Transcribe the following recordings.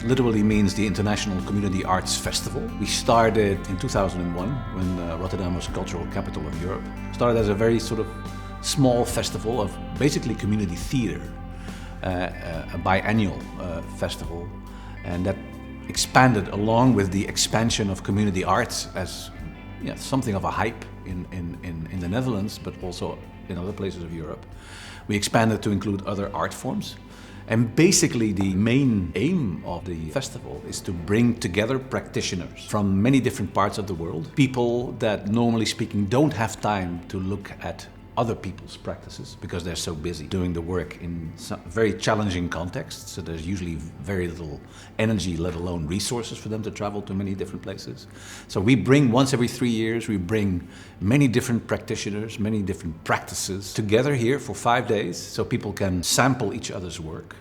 literally means the International Community Arts Festival. We started in 2001 when Rotterdam was cultural capital of Europe. Started as a very sort of small festival of basically community theater, a biannual festival, and that expanded along with the expansion of community arts as something of a hype in the Netherlands, but also in other places of Europe. We expanded to include other art forms. And basically the main aim of the festival is to bring together practitioners from many different parts of the world, people that normally speaking don't have time to look at other people's practices because they're so busy doing the work in some very challenging contexts. So there's usually very little energy, let alone resources for them to travel to many different places. So we bring, once every 3 years, we bring many different practitioners, many different practices together here for 5 days so people can sample each other's work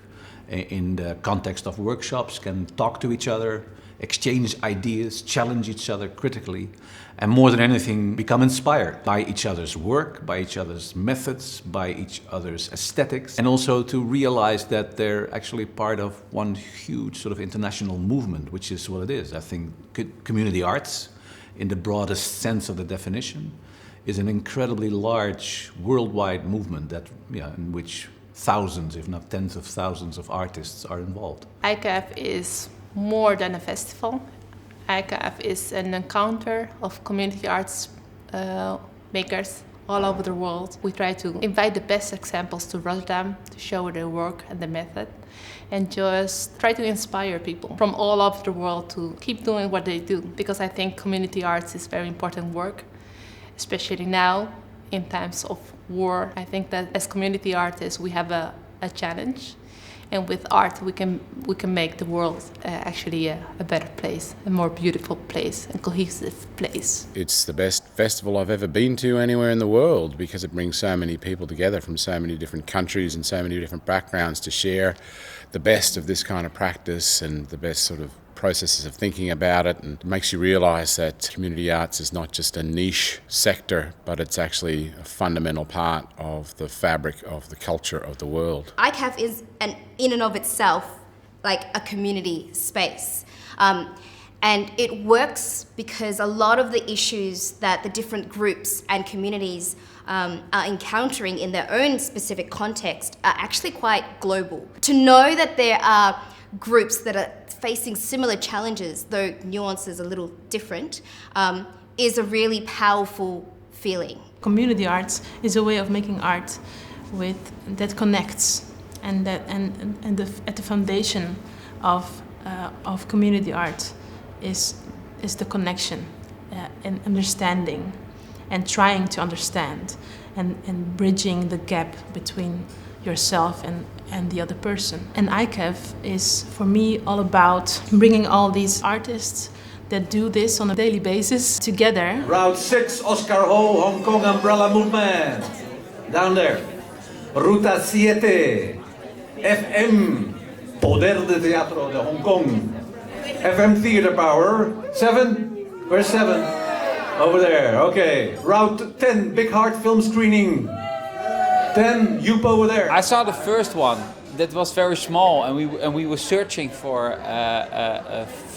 in the context of workshops, can talk to each other, exchange ideas, challenge each other critically, and more than anything, become inspired by each other's work, by each other's methods, by each other's aesthetics, and also to realize that they're actually part of one huge sort of international movement, which is what it is. I think community arts, in the broadest sense of the definition, is an incredibly large worldwide movement that, in which thousands, if not tens of thousands of artists are involved. ICAF is more than a festival. ICAF is an encounter of community arts makers all over the world. We try to invite the best examples to Rotterdam to show their work and the method, and just try to inspire people from all over the world to keep doing what they do, because I think community arts is very important work, especially now in times of war. I think that as community artists we have a challenge. And with art, we can make the world actually a better place, a more beautiful place, a cohesive place. It's the best festival I've ever been to anywhere in the world because it brings so many people together from so many different countries and so many different backgrounds to share the best of this kind of practice and the best sort of processes of thinking about it, and it makes you realise that community arts is not just a niche sector, but it's actually a fundamental part of the fabric of the culture of the world. ICAF is in and of itself like a community space. And it works because a lot of the issues that the different groups and communities are encountering in their own specific context are actually quite global. To know that there are groups that are facing similar challenges, though nuances a little different, is a really powerful feeling. Community arts is a way of making art that connects, and at the foundation of community art is the connection and understanding, and trying to understand, and bridging the gap between yourself and the other person. And ICAF is, for me, all about bringing all these artists that do this on a daily basis together. Route 6, Oscar Ho, Hong Kong Umbrella Movement. Down there. Ruta 7, FM, Poder de Teatro de Hong Kong. FM Theater Power. 7? Where's 7? Over there, okay. Route 10, Big Heart Film Screening. 10, Joep over there. I saw the first one that was very small, and we were searching for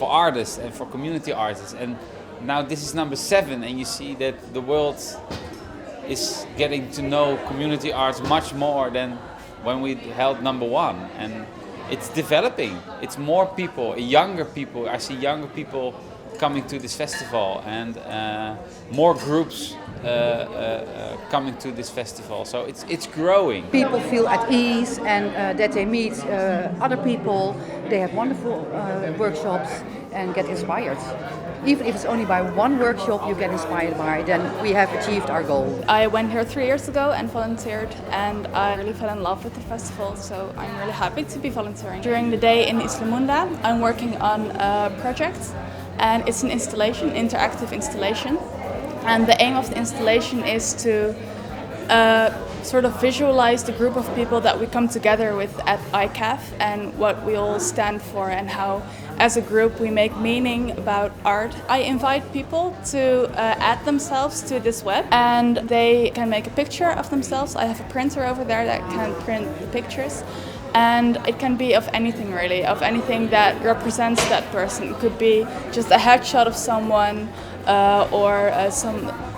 artists and for community artists, and now this is number 7, and you see that the world is getting to know community arts much more than when we held number 1, and it's developing. It's more people, younger people. I see younger people coming to this festival, and more groups coming to this festival, so it's growing. People feel at ease, and that they meet other people. They have wonderful workshops and get inspired. Even if it's only by one workshop you get inspired by, then we have achieved our goal. I went here 3 years ago and volunteered, and I really fell in love with the festival, so I'm really happy to be volunteering. During the day in Islamunda, I'm working on a project, and it's an installation, interactive installation. And the aim of the installation is to sort of visualize the group of people that we come together with at ICAF, and what we all stand for, and how as a group we make meaning about art. I invite people to add themselves to this web, and they can make a picture of themselves. I have a printer over there that can print the pictures. And it can be of anything really, of anything that represents that person. It could be just a headshot of someone, or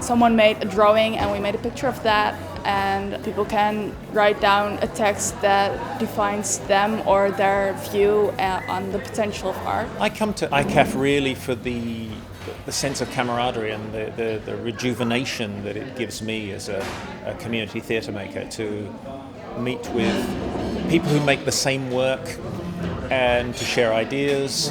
someone made a drawing and we made a picture of that, and people can write down a text that defines them or their view on the potential of art. I come to ICAF really for the sense of camaraderie and the rejuvenation that it gives me as a community theatre maker to meet with people who make the same work and to share ideas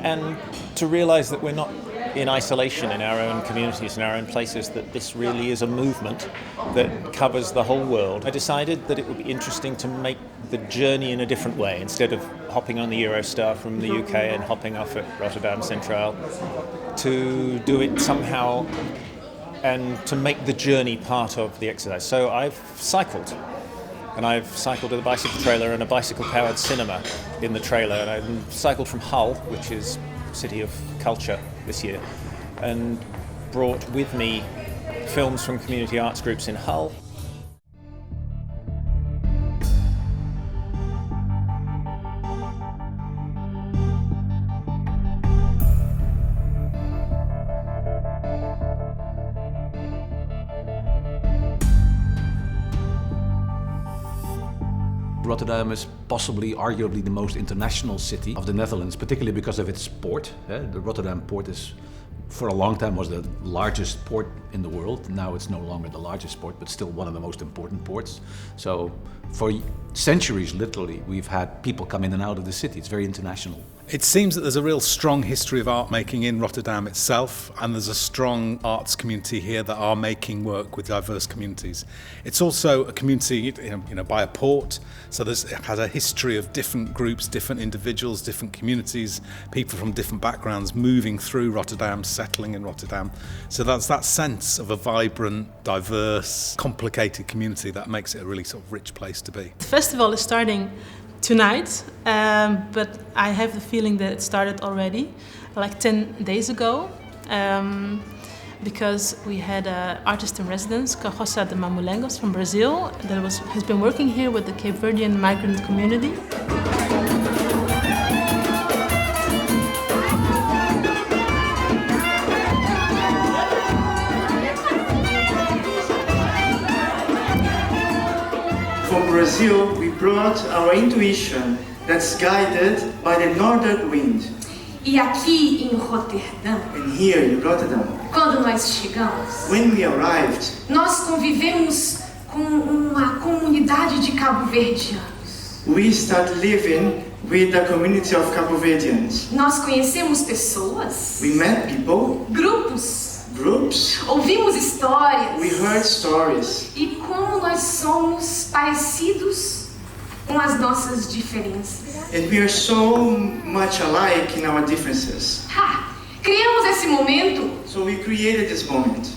and to realise that we're not in isolation in our own communities, in our own places, that this really is a movement that covers the whole world. I decided that it would be interesting to make the journey in a different way. Instead of hopping on the Eurostar from the UK and hopping off at Rotterdam Centraal, to do it somehow and to make the journey part of the exercise. So I've cycled. And I've cycled with a bicycle trailer and a bicycle-powered cinema in the trailer. And I cycled from Hull, which is City of Culture this year, and brought with me films from community arts groups in Hull. Rotterdam is possibly, arguably, the most international city of the Netherlands, particularly because of its port. The Rotterdam port is, for a long time, was the largest port in the world. Now it's no longer the largest port, but still one of the most important ports. So for centuries, literally, we've had people come in and out of the city. It's very international. It seems that there's a real strong history of art making in Rotterdam itself, and there's a strong arts community here that are making work with diverse communities. It's also a community, by a port, so it has a history of different groups, different individuals, different communities, people from different backgrounds moving through Rotterdam, settling in Rotterdam. So that's that sense of a vibrant, diverse, complicated community that makes it a really sort of rich place to be. The festival is starting tonight, but I have the feeling that it started already, like 10 days ago, because we had an artist in residence, Carroça de Mamulengos from Brazil, that has been working here with the Cape Verdean migrant community. From Brazil, we brought our intuition that's guided by the northern wind. E aqui em Roterdã, And here in Rotterdam, quando nós chegamos, when we arrived, nós convivemos com uma comunidade de cabo-verdianos. we start living with the community of Cabo Verdeans. Nós conhecemos pessoas, We met people, grupos, groups, ouvimos histórias we heard stories, e como nós somos parecidos com as nossas diferenças. and we are so much alike in our differences. Criamos esse momento So we created this moment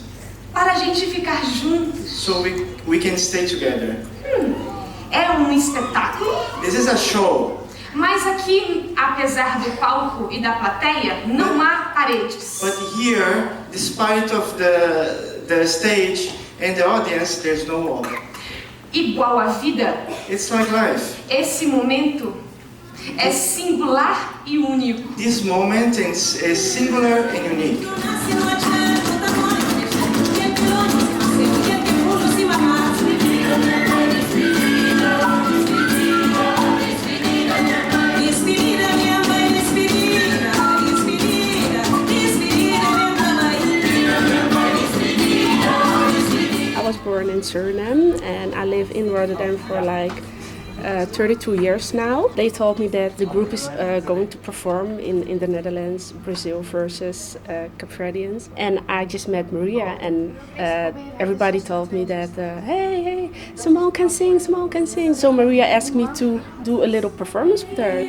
para a gente ficar juntos. so we can stay together. É um espetáculo, This is a show, mas aqui, apesar do palco e da plateia, não há paredes. but here, despite of the stage and the audience, there's no wall. Igual à vida, It's like life. esse momento é singular e único. This moment is singular and unique. I was born in Suriname and I live in Rotterdam for like 32 years now. They told me that the group is going to perform in the Netherlands, Brazil versus Cape Verdeans. And I just met Maria and everybody told me that, hey, Simone can sing, Simone can sing. So Maria asked me to do a little performance with her.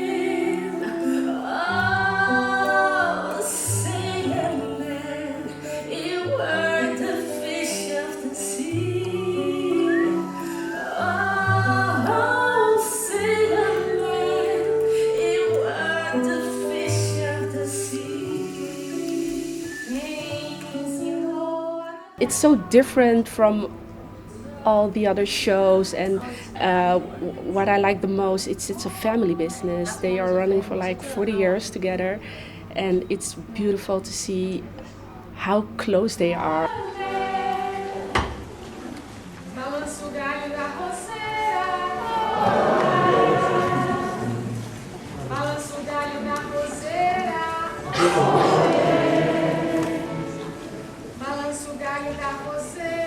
It's so different from all the other shows, and what I like the most, it's a family business. They are running for like 40 years together, and it's beautiful to see how close they are. Balança o galho da roseira.